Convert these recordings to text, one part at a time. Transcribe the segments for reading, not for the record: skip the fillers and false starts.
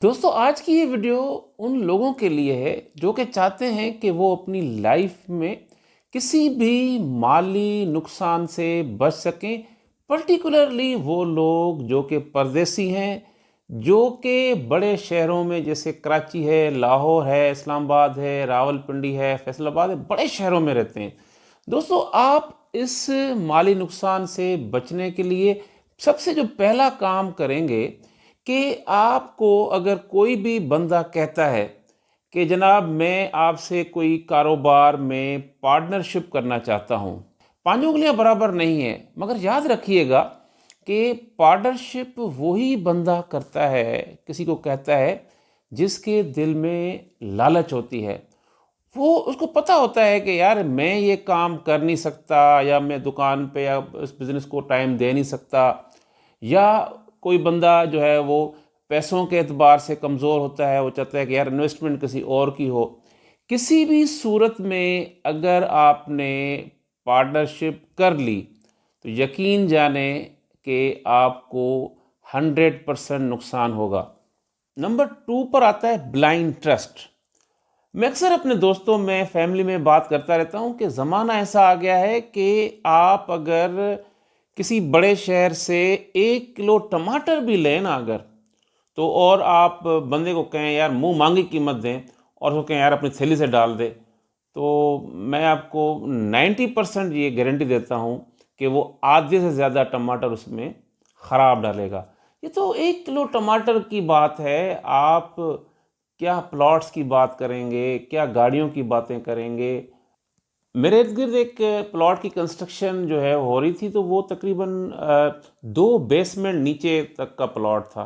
दोस्तों आज की ये वीडियो उन लोगों के लिए है जो कि चाहते हैं कि वो अपनी लाइफ में किसी भी माली नुकसान से बच सकें। पर्टिकुलरली वो लोग जो कि परदेसी हैं, जो कि बड़े शहरों में जैसे कराची है, लाहौर है, इस्लामाबाद है, रावलपिंडी है, फैसलाबाद है, बड़े शहरों में रहते हैं। दोस्तों आप इस माली नुकसान से बचने के लिए सबसे जो पहला काम करेंगे कि आपको अगर कोई भी बंदा कहता है कि जनाब मैं आपसे कोई कारोबार में पार्टनरशिप करना चाहता हूँ, पांच उंगलियां बराबर नहीं है, मगर याद रखिएगा कि पार्टनरशिप वही बंदा करता है, किसी को कहता है जिसके दिल में लालच होती है। वो उसको पता होता है कि यार मैं ये काम कर नहीं सकता, या मैं दुकान पे या इस बिज़नेस को टाइम दे नहीं सकता, या कोई बंदा जो है वो पैसों के एतबार से कमज़ोर होता है, वो चाहता है कि यार इन्वेस्टमेंट किसी और की हो। किसी भी सूरत में अगर आपने पार्टनरशिप कर ली तो यकीन जाने कि आपको 100% नुकसान होगा। नंबर 2 पर आता है ब्लाइंड ट्रस्ट। मैं अक्सर अपने दोस्तों में, फैमिली में बात करता रहता हूँ कि ज़माना ऐसा आ गया है कि आप अगर किसी बड़े शहर से 1 किलो टमाटर भी लें ना अगर, तो और आप बंदे को कहें यार मुंह मांगी कीमत दें, और उसको कहें यार अपनी थैली से डाल दे, तो मैं आपको 90% ये गारंटी देता हूँ कि वो आधे से ज़्यादा टमाटर उसमें ख़राब डालेगा। ये तो 1 किलो टमाटर की बात है, आप क्या प्लॉट्स की बात करेंगे, क्या गाड़ियों की बातें करेंगे। मेरे इर्द गिर्द एक प्लॉट की कंस्ट्रक्शन जो है हो रही थी, तो वो तकरीबन 2 बेसमेंट नीचे तक का प्लॉट था।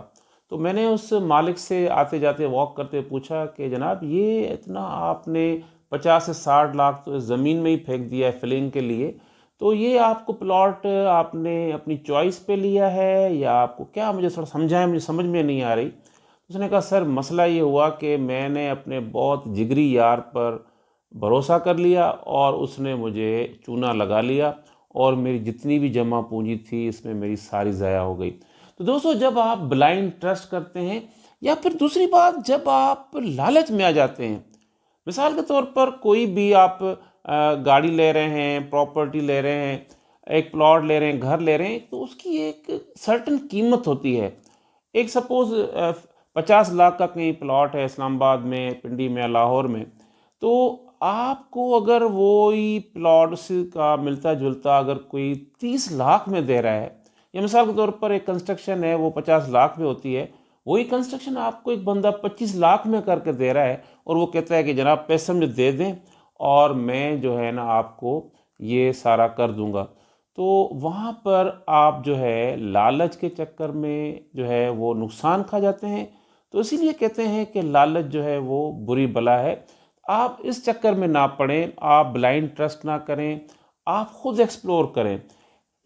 तो मैंने उस मालिक से आते जाते वॉक करते पूछा कि जनाब ये इतना आपने 50 से 60 लाख तो इस ज़मीन में ही फेंक दिया है फिलिंग के लिए, तो ये आपको प्लॉट आपने अपनी चॉइस पे लिया है या आपको क्या, मुझे थोड़ा समझाएं, मुझे समझ में नहीं आ रही। उसने कहा सर मसला ये हुआ कि मैंने अपने बहुत जिगरी यार पर भरोसा कर लिया और उसने मुझे चूना लगा लिया, और मेरी जितनी भी जमा पूंजी थी इसमें मेरी सारी ज़ाया हो गई। तो दोस्तों जब आप ब्लाइंड ट्रस्ट करते हैं, या फिर दूसरी बात जब आप लालच में आ जाते हैं, मिसाल के तौर पर कोई भी आप गाड़ी ले रहे हैं, प्रॉपर्टी ले रहे हैं, एक प्लॉट ले रहे हैं, घर ले रहे हैं, तो उसकी एक सर्टन कीमत होती है। एक सपोज 50 लाख का कहीं प्लॉट है इस्लामाबाद में, पिंडी में, लाहौर में, तो आपको अगर वो ही प्लॉट का मिलता जुलता अगर कोई 30 लाख में दे रहा है, या मिसाल के तौर पर एक कंस्ट्रक्शन है वो 50 लाख में होती है, वही कंस्ट्रक्शन आपको एक बंदा 25 लाख में करके दे रहा है, और वो कहता है कि जनाब पैसे मुझे दे दें और मैं जो है ना आपको ये सारा कर दूंगा, तो वहाँ पर आप जो है लालच के चक्कर में जो है वो नुकसान खा जाते हैं। तो इसीलिए कहते हैं कि लालच जो है वो बुरी बला है। आप इस चक्कर में ना पड़ें, आप ब्लाइंड ट्रस्ट ना करें, आप खुद एक्सप्लोर करें।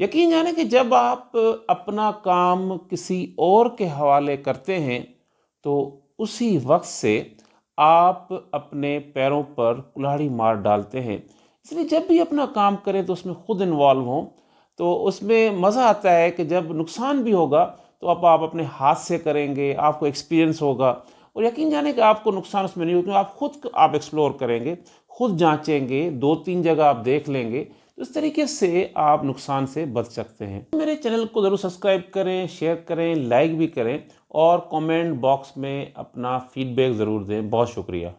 यकीन जाने कि जब आप अपना काम किसी और के हवाले करते हैं, तो उसी वक्त से आप अपने पैरों पर कुल्हाड़ी मार डालते हैं। इसलिए जब भी अपना काम करें तो उसमें खुद इन्वॉल्व हों, तो उसमें मज़ा आता है कि जब नुकसान भी होगा तो आप अपने हाथ से करेंगे, आपको एक्सपीरियंस होगा, और यकीन जाने कि आपको नुकसान उसमें नहीं होगा, क्योंकि आप खुद आप एक्सप्लोर करेंगे, खुद जांचेंगे, 2-3 जगह आप देख लेंगे, तो इस तरीके से आप नुकसान से बच सकते हैं। मेरे चैनल को ज़रूर सब्सक्राइब करें, शेयर करें, लाइक भी करें, और कमेंट बॉक्स में अपना फीडबैक ज़रूर दें। बहुत शुक्रिया।